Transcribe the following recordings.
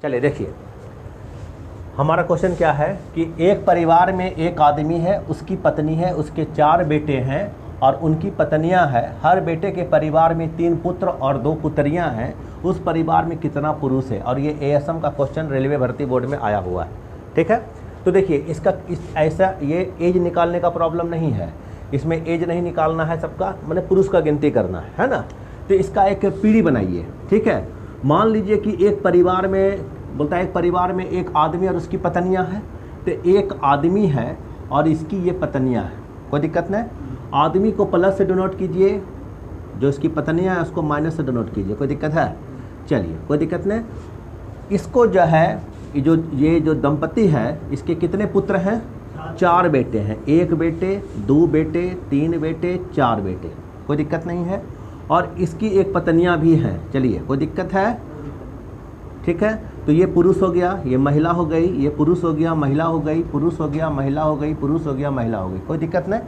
चलिए देखिए, हमारा क्वेश्चन क्या है कि एक परिवार में एक आदमी है, उसकी पत्नी है, उसके 4 बेटे हैं और उनकी पत्नियां हैं। हर बेटे के परिवार में 3 पुत्र और 2 पुत्रियां हैं। उस परिवार में कितना पुरुष है? और ये एएसएम का क्वेश्चन रेलवे भर्ती बोर्ड में आया हुआ है। ठीक है, तो देखिए इसका ऐसा ये एज निकालने का प्रॉब्लम नहीं है, इसमें एज नहीं निकालना है सबका, मैंने पुरुष का गिनती करना है ना। तो इसका एक पीढ़ी बनाइए। ठीक है, मान लीजिए कि एक परिवार में, बोलता है एक परिवार में एक आदमी और उसकी पत्नियां हैं। तो एक आदमी है और इसकी ये पत्नियां हैं, कोई दिक्कत नहीं। आदमी को प्लस से डिनोट कीजिए, जो इसकी पत्नियां हैं उसको माइनस से डिनोट कीजिए, कोई दिक्कत है? चलिए कोई दिक्कत नहीं। इसको जो है ये जो दंपति है, इसके कितने पुत्र हैं? 4 बेटे हैं। 1 बेटे, 2 बेटे, 3 बेटे, 4 बेटे, कोई दिक्कत नहीं है। और इसकी एक पत्नियां भी हैं। चलिए कोई दिक्कत है? ठीक है, तो ये पुरुष हो गया, ये महिला हो गई, ये पुरुष हो गया, महिला हो गई, पुरुष हो गया, महिला हो गई, पुरुष हो गया, महिला हो गई, कोई दिक्कत नहीं।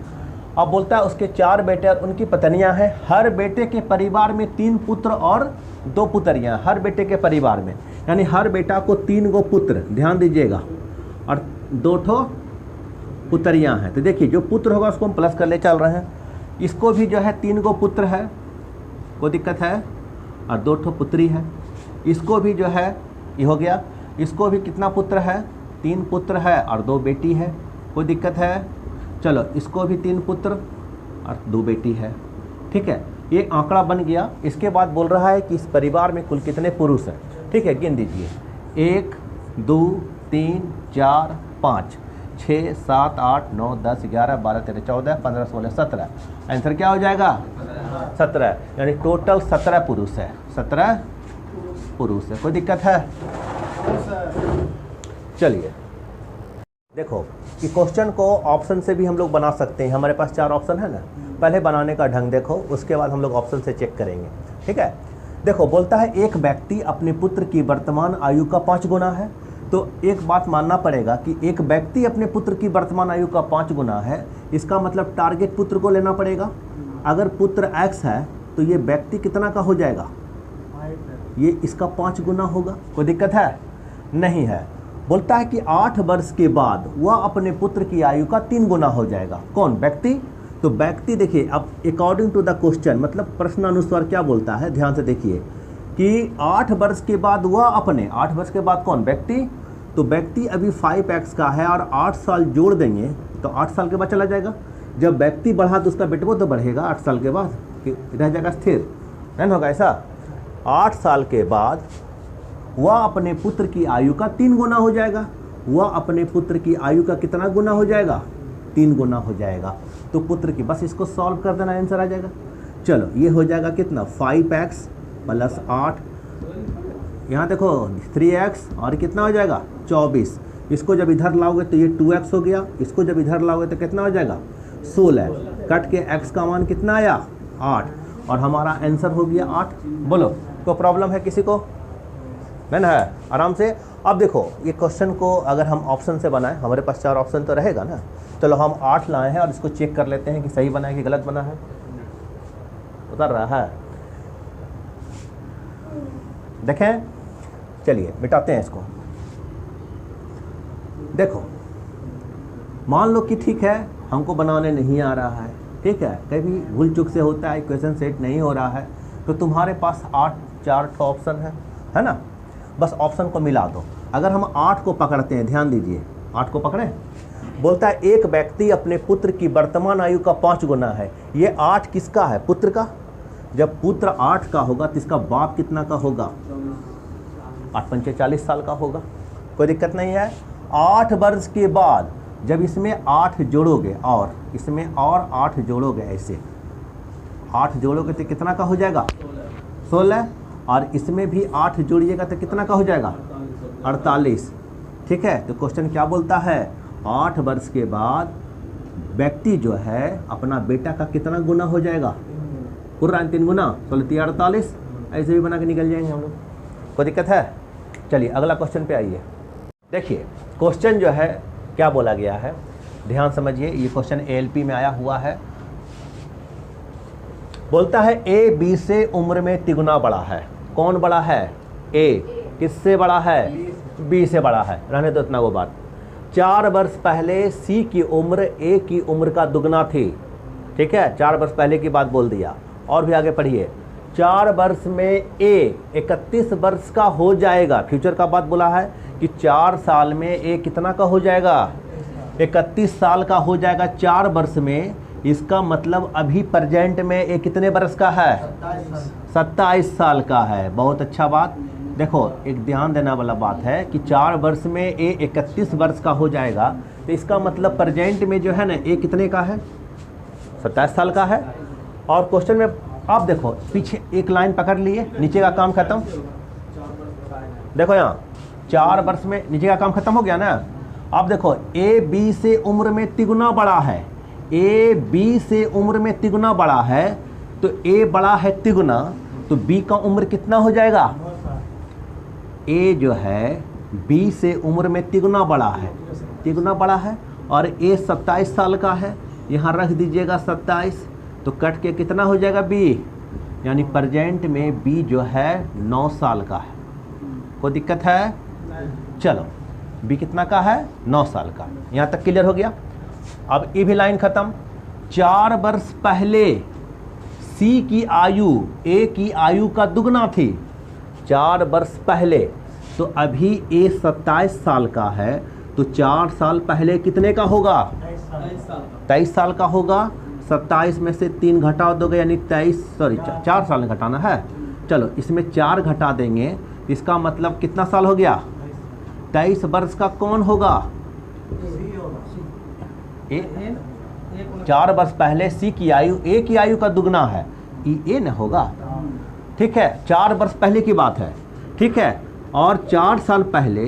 अब बोलता है उसके 4 बेटे और उनकी पत्नियां हैं। हर बेटे के परिवार में 3 पुत्र और 2 पुत्रियां। हर बेटे के परिवार में, यानी हर बेटा को 3 गो पुत्र, ध्यान दीजिएगा, और 2 ठो पुत्रियां हैं। तो देखिए जो पुत्र होगा उसको हम प्लस कर ले चल रहे हैं। इसको भी जो है 3 गो पुत्र है, कोई दिक्कत है, और 2 ठो पुत्री है। इसको भी जो है ये हो गया, इसको भी कितना पुत्र है? 3 पुत्र है और 2 बेटी है, कोई दिक्कत है? चलो इसको भी 3 पुत्र और 2 बेटी है। ठीक है, ये आंकड़ा बन गया। इसके बाद बोल रहा है कि इस परिवार में कुल कितने पुरुष हैं। ठीक है, गिन दीजिए, 1 2 3 4 5 6 7 8 9 10 11 12 13 14 15 16 17। आंसर क्या हो जाएगा? 17, यानी टोटल 17 पुरुष है। 17 पुरुष है, कोई दिक्कत है? चलिए देखो कि क्वेश्चन को ऑप्शन से भी हम लोग बना सकते हैं। हमारे पास 4 ऑप्शन है ना, पहले बनाने का ढंग देखो, उसके बाद हम लोग ऑप्शन से चेक करेंगे। ठीक है, देखो बोलता है एक व्यक्ति अपने पुत्र की वर्तमान आयु का 5 गुना है। तो एक बात मानना पड़ेगा कि एक व्यक्ति अपने पुत्र की वर्तमान आयु का 5 गुना है, इसका मतलब टारगेट पुत्र को लेना पड़ेगा। अगर पुत्र x है तो ये व्यक्ति कितना का हो जाएगा? ये इसका 5 गुना होगा, कोई दिक्कत है? नहीं है। बोलता है कि 8 वर्ष के बाद वह अपने पुत्र की आयु का 3 गुना हो जाएगा। कौन? व्यक्ति। तो व्यक्ति देखिए, अब अकॉर्डिंग टू द क्वेश्चन, मतलब प्रश्नानुसार क्या बोलता है, ध्यान से देखिए कि 8 वर्ष के बाद वह अपने, 8 वर्ष के बाद कौन? व्यक्ति। तो व्यक्ति अभी 5x का है और 8 साल जोड़ देंगे तो 8 साल के बाद चला जाएगा। जब व्यक्ति बढ़ा तो उसका बेटबो तो बढ़ेगा 8 साल के बाद, रह जाएगा स्थिर, नहीं होगा ऐसा। 8 साल के बाद वह अपने पुत्र की आयु का 3 गुना हो जाएगा। वह अपने पुत्र की आयु का कितना गुना हो जाएगा? 3 गुना हो जाएगा। तो पुत्र की, बस इसको सॉल्व कर देना, आंसर आ जाएगा। चलो ये हो जाएगा कितना? 5x + 8, यहाँ देखो 3x, और कितना हो जाएगा? 24। इसको जब इधर लाओगे तो ये 2x हो गया, इसको जब इधर लाओगे तो कितना हो जाएगा? 16। कट के x का मान कितना आया? 8, और हमारा आंसर हो गया 8। बोलो कोई प्रॉब्लम है किसी को? नहीं ना है, आराम से। अब देखो ये क्वेश्चन को अगर हम ऑप्शन से बनाएं, हमारे पास 4 ऑप्शन तो रहेगा ना। चलो हम 8 लाए हैं और इसको चेक कर लेते हैं कि सही बना है कि गलत बना है। उतर रहा है, देखें। चलिए मिटाते हैं इसको। देखो मान लो कि ठीक है, हमको बनाने नहीं आ रहा है, ठीक है, कभी भूल चूक से होता है, क्वेश्चन सेट नहीं हो रहा है, तो तुम्हारे पास 4 ऑप्शन है ना। बस ऑप्शन को मिला दो। अगर हम 8 को पकड़ते हैं, ध्यान दीजिए, 8 को पकड़ें। बोलता है एक व्यक्ति अपने पुत्र की वर्तमान आयु का 5 गुना है। ये 8 किसका है? पुत्र का। जब पुत्र 8 का होगा तो इसका बाप कितना का होगा? 8 पंचे 40 साल का होगा, कोई दिक्कत नहीं है। 8 वर्ष के बाद जब इसमें 8 जोड़ोगे और इसमें और 8 जोड़ोगे, ऐसे 8 जोड़ोगे तो कितना का हो जाएगा? 16, और इसमें भी 8 जोड़िएगा तो कितना का हो जाएगा? 48। ठीक है, तो क्वेश्चन क्या बोलता है? 8 वर्ष के बाद व्यक्ति जो है अपना बेटा का कितना गुना हो जाएगा? पूरा 3 गुना, 16 48, ऐसे भी बना के निकल जाएंगे हम लोग, कोई दिक्कत है? चलिए अगला क्वेश्चन पे आइए। देखिए क्वेश्चन जो है क्या बोला गया है, ध्यान समझिए। ये क्वेश्चन ALP में आया हुआ है। बोलता है A B से उम्र में तिगुना बड़ा है। कौन बड़ा है? A। किससे बड़ा है? बी से बड़ा है। रहने दो इतना वो बात। 4 वर्ष पहले सी की उम्र ए की उम्र का दुगना थी। ठीक है, 4 वर्ष पहले की बात बोल दिया। और भी आगे पढ़िए। 4 वर्ष में ए 31 वर्ष का हो जाएगा। फ्यूचर का बात बोला है कि 4 साल में ए कितना का हो जाएगा? 31 साल का हो जाएगा 4 वर्ष में। इसका मतलब अभी प्रेजेंट में ए कितने वर्ष का है? 27 साल का है। बहुत अच्छा बात। देखो, एक ध्यान देना वाला बात है कि 4 वर्ष में ए 31 वर्ष का हो जाएगा, तो इसका मतलब प्रेजेंट में जो है ना ए कितने का है? 27 साल का है। और क्वेश्चन में आप देखो, पीछे एक लाइन पकड़ लिए, नीचे का काम खत्म। देखो यहाँ 4 वर्ष में नीचे का काम खत्म हो गया ना। आप देखो, ए बी से उम्र में तिगुना बड़ा है। ए बी से उम्र में तिगुना बड़ा है, तो ए बड़ा है तिगुना, तो बी का उम्र कितना हो जाएगा? ए जो है बी से उम्र में तिगुना बड़ा है, तिगुना बड़ा है। और ए 27 साल का है, यहाँ रख दीजिएगा 27, तो कट के कितना हो जाएगा? बी। यानी प्रेजेंट में बी जो है 9 साल का है। कोई दिक्कत है? चलो, बी कितना का है? 9 साल का। यहाँ तक क्लियर हो गया। अब ये भी लाइन खत्म। 4 वर्ष पहले सी की आयु ए की आयु का दुगना थी। 4 वर्ष पहले, तो अभी ए 27 साल का है, तो 4 साल पहले कितने का होगा? 23 साल का होगा। 27 में से 3 घटा दोगे, यानी 4 साल में घटाना है। चलो, इसमें 4 घटा देंगे, इसका मतलब कितना साल हो गया? 23 वर्ष का कौन होगा? 4 वर्ष पहले सी की आयु ए की आयु का दुगना है, ए न होगा। ठीक है, 4 वर्ष पहले की बात है। ठीक है, और 4 साल पहले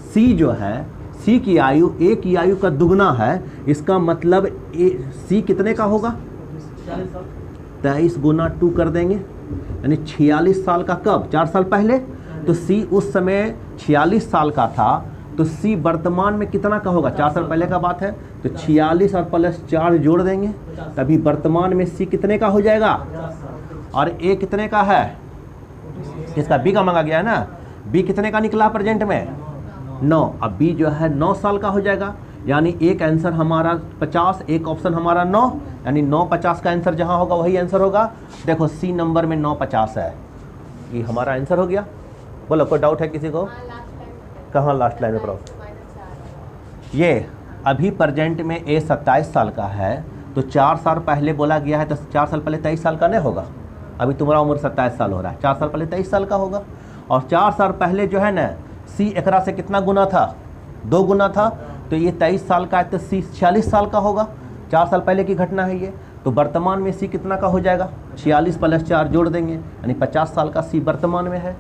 सी जो है, सी की आयु ए की आयु का दुगना है। इसका मतलब सी कितने का होगा? 23 गुना 2 कर देंगे, यानी 46 साल का। कब? 4 साल पहले। तो सी उस समय 46 साल का था, तो सी वर्तमान में कितना का होगा? 4 साल पहले का बात है, तो 46 और प्लस 4 जोड़ देंगे, तभी वर्तमान में सी कितने का हो जाएगा? और ए कितने का है? इसका बी का मांगा गया है ना। बी कितने का निकला प्रेजेंट में? 9। अब बी जो है 9 साल का हो जाएगा। यानी एक आंसर हमारा 50, एक ऑप्शन हमारा 9, यानी 9 50 का आंसर जहां होगा वही आंसर होगा। देखो, सी नंबर में 9 50 है, ये हमारा आंसर हो गया। बोलो, कोई डाउट है किसी को? कहाँ लास्ट लाइन में पढ़ो? ये अभी प्रेजेंट में ए 27 साल का है, तो 4 साल पहले बोला गया है, तो 4 साल पहले 23 साल का नहीं होगा। अभी तुम्हारा उम्र 27 साल हो रहा है, 4 साल पहले 23 साल का होगा। और 4 साल पहले जो है ना, सी एकरा से कितना गुना था? 2 गुना था, तो ये 23 साल का है, तो सी 46 साल का होगा। 4 साल पहले की घटना है ये। तो वर्तमान में सी कितना का हो जाएगा? 46 प्लस 4 जोड़ देंगे, यानी 50 साल का सी वर्तमान में है।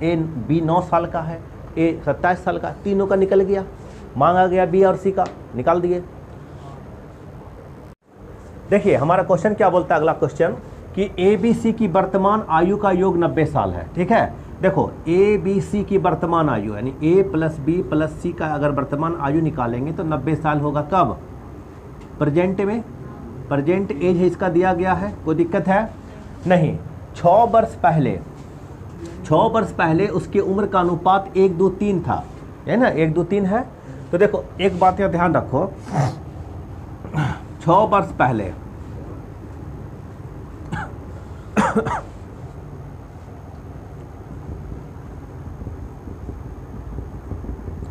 ए बी 9 साल का है, ए 27 साल का, तीनों का निकल गया। मांगा गया बी और सी का, निकाल दिए। देखिए हमारा क्वेश्चन क्या बोलता है, अगला क्वेश्चन, कि ए बी सी की वर्तमान आयु का योग 90 साल है। ठीक है, देखो ए बी सी की वर्तमान आयु, यानी ए प्लस बी प्लस सी का अगर वर्तमान आयु निकालेंगे तो 90 साल होगा। कब? प्रेजेंट में। प्रेजेंट एज है इसका दिया गया है, कोई दिक्कत है? नहीं। 6 वर्ष पहले उसकी उम्र का अनुपात 1 2 3 था, है ना, 1 2 3 है। तो देखो एक बात का ध्यान रखो, 6 वर्ष पहले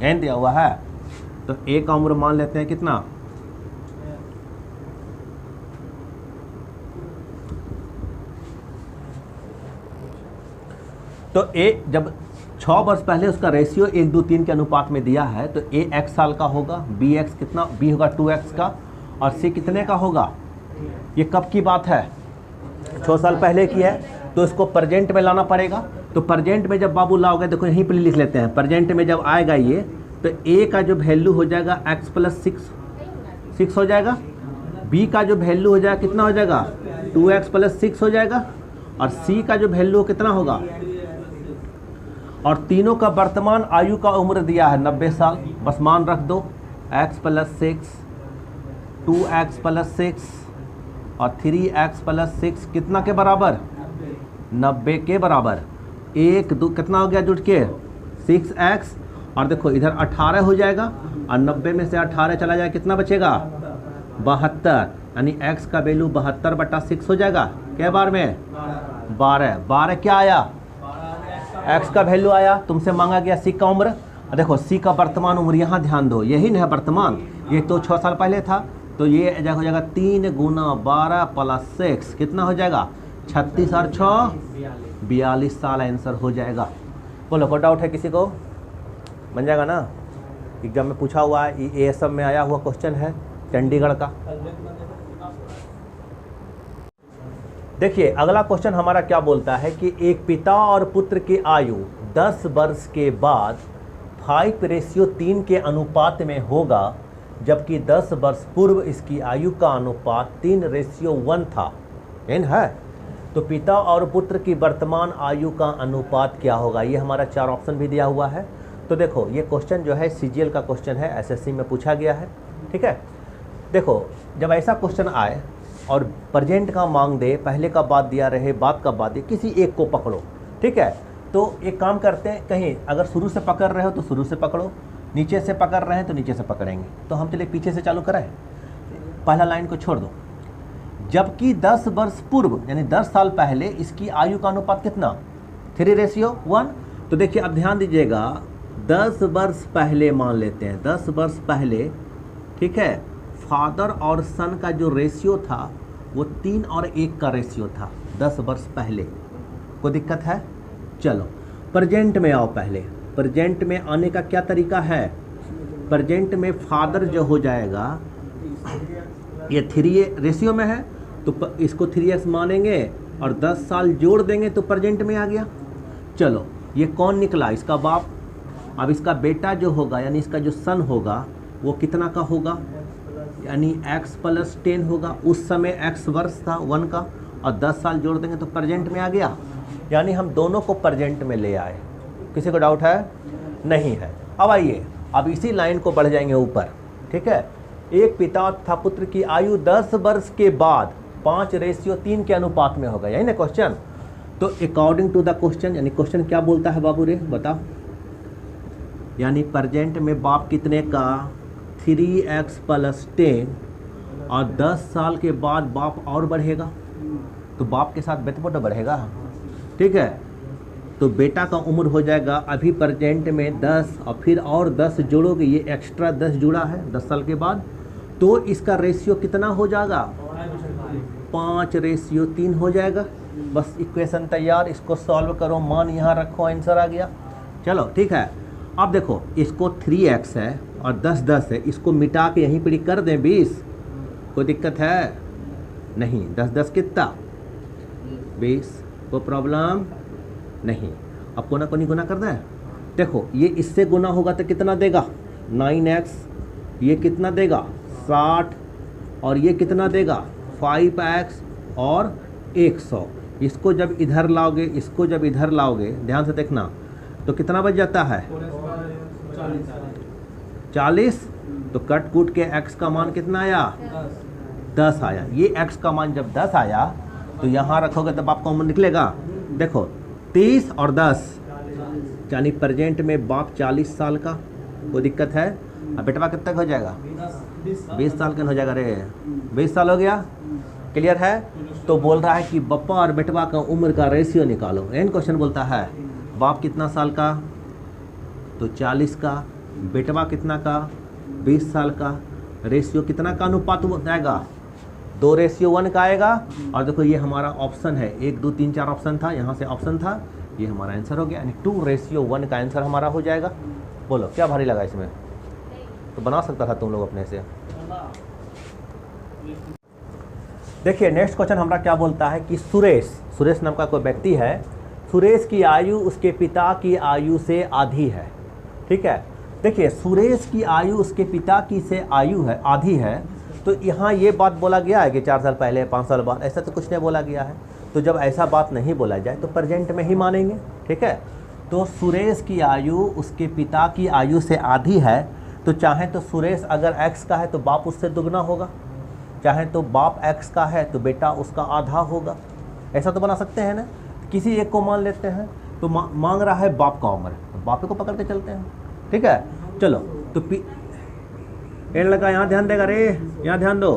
एन दिया हुआ है, तो ए का उम्र मान लेते हैं कितना? तो ए जब 6 वर्ष पहले उसका रेशियो 1 2 3 के अनुपात में दिया है, तो ए x साल का होगा, बी एक्स कितना? बी होगा 2x का, और सी कितने का होगा? ये कब की बात है? 6 साल पहले की है, तो इसको प्रेजेंट में लाना पड़ेगा। तो प्रेजेंट में जब बाबू लाओगे, देखो यहीं पर लिख लेते हैं, प्रेजेंट में जब आएगा ये, तो ए का जो वैल्यू हो जाएगा x प्लस 6 हो जाएगा, बी का जो वैल्यू हो जाएगा कितना हो जाएगा? 2x प्लस 6 हो जाएगा, और सी का जो वैल्यू कितना होगा? और तीनों का वर्तमान आयु का उम्र दिया है 90 साल, बस मान रख दो, x प्लस 6, 2x प्लस 6 और 3x प्लस 6 कितना के बराबर? 90 के बराबर। 1 2 कितना हो गया जुट के 6x, और देखो इधर 18 हो जाएगा और 90 में से 18 चला जाएगा, कितना बचेगा 72, यानी x का वैल्यू 72/6 हो जाएगा। क्या बार में 12 क्या आया x का वैल्यू आया। तुमसे मांगा गया c का उम्र, देखो c का वर्तमान उम्र, यहाँ ध्यान दो, यही नहीं है वर्तमान, ये तो 6 साल पहले था, तो ये हो जाएगा 3 × 12 + 6 कितना हो जाएगा 36 और 6 42 साल आंसर हो जाएगा। बोलो कोई डाउट है किसी को? बन जाएगा ना, एग्जाम में पूछा हुआ है, ये सब में आया हुआ क्वेश्चन है चंडीगढ़ का। देखिए अगला क्वेश्चन हमारा क्या बोलता है कि एक पिता और पुत्र की आयु 10 वर्ष के बाद 5:3 के अनुपात में होगा, जबकि 10 वर्ष पूर्व इसकी आयु का अनुपात 3:1 था। इन है तो पिता और पुत्र की वर्तमान आयु का अनुपात क्या होगा। ये हमारा 4 ऑप्शन भी दिया हुआ है। तो देखो ये क्वेश्चन जो है सीजीएल का क्वेश्चन है, एसएससी में पूछा गया है। ठीक है, देखो जब ऐसा क्वेश्चन आए और प्रेजेंट का मांग दे, पहले का बात दिया रहे, बात का बात दे, किसी एक को पकड़ो। ठीक है, तो एक काम करते हैं, कहीं अगर शुरू से पकड़ रहे हो तो शुरू से पकड़ो, नीचे से पकड़ रहे हैं तो नीचे से पकड़ेंगे। तो हम चलिए पीछे से चालू करें, पहला लाइन को छोड़ दो। जबकि 10 वर्ष पूर्व यानी 10 साल पहले इसकी आयु का अनुपात कितना 3:1। तो देखिए अब ध्यान दीजिएगा, 10 वर्ष पहले मान लेते हैं, 10 वर्ष पहले, ठीक है, फादर और सन का जो रेशियो था वो 3 और 1 का रेशियो था 10 वर्ष पहले। कोई दिक्कत है? चलो प्रेजेंट में आओ। पहले प्रेजेंट में आने का क्या तरीका है, प्रेजेंट में फादर जो हो जाएगा, ये 3 रेशियो में है तो इसको 3x मानेंगे और 10 साल जोड़ देंगे तो प्रेजेंट में आ गया। चलो ये कौन निकला, इसका बाप। अब इसका बेटा जो होगा यानी इसका जो सन होगा वो कितना का होगा, यानी x + 10 होगा। उस समय x वर्ष था 1 का, और 10 साल जोड़ देंगे तो प्रेजेंट में आ गया। यानी हम दोनों को प्रेजेंट में ले आए। किसी को डाउट है? नहीं है। अब आइए, अब इसी लाइन को बढ़ जाएंगे ऊपर। ठीक है, एक पिता तथा पुत्र की आयु 10 वर्ष के बाद 5:3 के अनुपात में होगा, यही ना क्वेश्चन। तो अकॉर्डिंग टू द क्वेश्चन, यानी क्वेश्चन क्या बोलता है बाबू रे बताओ, यानी प्रेजेंट में बाप कितने का 3x + 10, और 10 साल के बाद बाप और बढ़ेगा तो बाप के साथ बेटा बढ़ेगा। ठीक है, तो बेटा का उम्र हो जाएगा अभी प्रेजेंट में 10, और फिर और 10 जोड़ोगे, ये एक्स्ट्रा 10 जुड़ा है 10 साल के बाद, तो इसका रेशियो कितना हो जाएगा 5:3 हो जाएगा। बस इक्वेशन तैयार, इसको सॉल्व करो, मान यहाँ रखो, आंसर आ गया। चलो ठीक है, अब देखो इसको 3x है और 10 है, इसको मिटा के यहीं पर कर दें 20। कोई दिक्कत है? नहीं। 10 कितना 20, कोई प्रॉब्लम नहीं। अब कोना कोनी गुना कर दें। देखो ये इससे गुना होगा तो कितना देगा 9x, ये कितना देगा 60, और ये कितना देगा 5x और 100। इसको जब इधर लाओगे, इसको जब इधर लाओगे, ध्यान से देखना, तो कितना बच जाता है 40। तो कट कूट के x का मान कितना आया 10 आया। ये x का मान जब 10 आया तो यहाँ रखोगे तब आपका उम्र निकलेगा। देखो 30 और 10, यानी प्रेजेंट में बाप 40 साल का। कोई दिक्कत है? अब बेटवा कितना हो जाएगा 20 साल का हो जाएगा रे, 20 साल हो गया। क्लियर है? तो बोल रहा है कि बप्पा और बेटवा का उम्र का रेशियो निकालो। एन क्वेश्चन बोलता है बाप कितना साल का तो 40 का, बेटवा कितना का 20 साल का, रेशियो कितना का अनुपात जाएगा 2:1 का आएगा। और देखो ये हमारा ऑप्शन है, 1 2 3 4 ऑप्शन था, यहाँ से ऑप्शन था, ये हमारा आंसर हो गया, यानी 2:1 का आंसर हमारा हो जाएगा। बोलो क्या भारी लगा इसमें? तो बना सकता था तुम लोग अपने से। देखिए नेक्स्ट क्वेश्चन हमारा क्या बोलता है कि सुरेश नाम का कोई व्यक्ति है, सुरेश की आयु उसके पिता की आयु से आधी है। ठीक है, देखिए सुरेश की आयु उसके पिता की से आयु है आधी है, तो यहाँ ये बात बोला गया है कि 4 साल पहले 5 साल बाद, ऐसा तो कुछ नहीं बोला गया है। तो जब ऐसा बात नहीं बोला जाए तो प्रेजेंट में ही मानेंगे। ठीक है, तो सुरेश की आयु उसके पिता की आयु से आधी है, तो चाहे तो सुरेश अगर x का है तो बाप उससे दुगना होगा, चाहे तो बाप x का है तो बेटा उसका आधा होगा। ऐसा तो बना सकते हैं ना, किसी एक को मान लेते हैं। तो मांग रहा है बाप का उम्र, तो बापे को पकड़ के चलते हैं, ठीक है। चलो तो एन लगा, यहाँ ध्यान देगा रे, यहाँ ध्यान दो।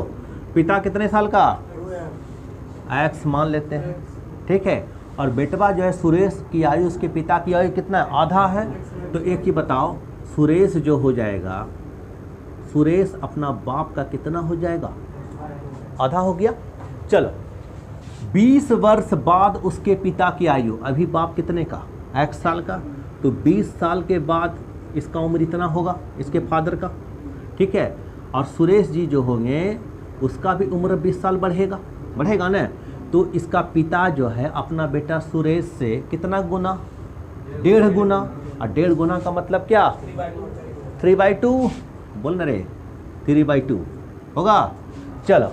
पिता कितने साल का, एक्स मान लेते हैं, ठीक है। और बेटवा जो है सुरेश की आयु, उसके पिता की आयु कितना है, आधा है। तो एक ही बताओ, सुरेश जो हो जाएगा, सुरेश अपना बाप का कितना हो जाएगा, आधा हो गया। चलो 20 वर्ष बाद उसके पिता की आयु, अभी बाप कितने का, एक्स साल का, तो 20 साल के बाद इसका उम्र इतना होगा, इसके फादर का, ठीक है। और सुरेश जी जो होंगे उसका भी उम्र 20 साल बढ़ेगा ना। तो इसका पिता जो है अपना बेटा सुरेश से कितना गुना, 1.5 गुना। और 1.5 गुना का मतलब क्या, 3/2, बोल ना रे, 3/2 होगा। चलो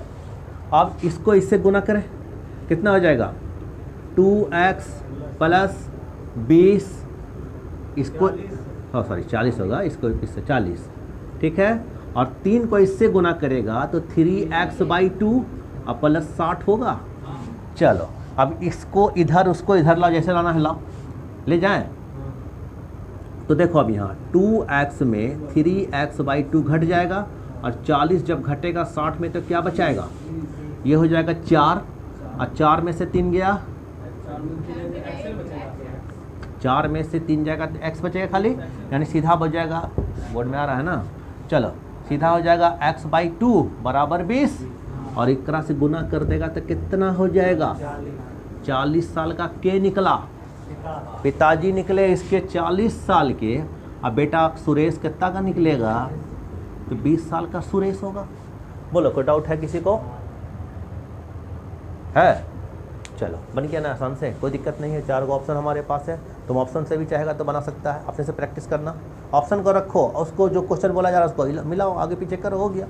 अब इसको इससे गुना करें, कितना हो जाएगा, 2x + 20, इसको सॉरी 40 होगा, इसको इससे 40, ठीक है। और 3 को इससे गुना करेगा तो 3x/2 और प्लस 60 होगा। चलो अब इसको इधर, उसको इधर लाओ, जैसे लाना है लाओ, ले जाएं। तो देखो अब यहाँ 2x में 3x/2 घट जाएगा, और 40 जब घटेगा 60 में तो क्या बचाएगा, ये हो जाएगा 4, और 4 में से 3 गया, 4 में से 3 जाएगा तो x बचेगा खाली, यानी सीधा बच जाएगा, बोर्ड में आ रहा है ना। चलो सीधा हो जाएगा x/2 बराबर 20, और एक तरह से गुना कर देगा तो कितना हो जाएगा, 40 साल का के निकला, पिताजी निकले इसके 40 साल के। अब बेटा सुरेश कितना का निकलेगा, तो 20 साल का सुरेश होगा। बोलो कोई डाउट है किसी को, है? चलो बन गया ना आसान से, कोई दिक्कत नहीं है। 4 ऑप्शन हमारे पास है, तुम ऑप्शन से भी चाहेगा तो बना सकता है, अपने से प्रैक्टिस करना। ऑप्शन को रखो और उसको जो क्वेश्चन बोला जा रहा है उसको मिलाओ, आगे पीछे करो, हो गया।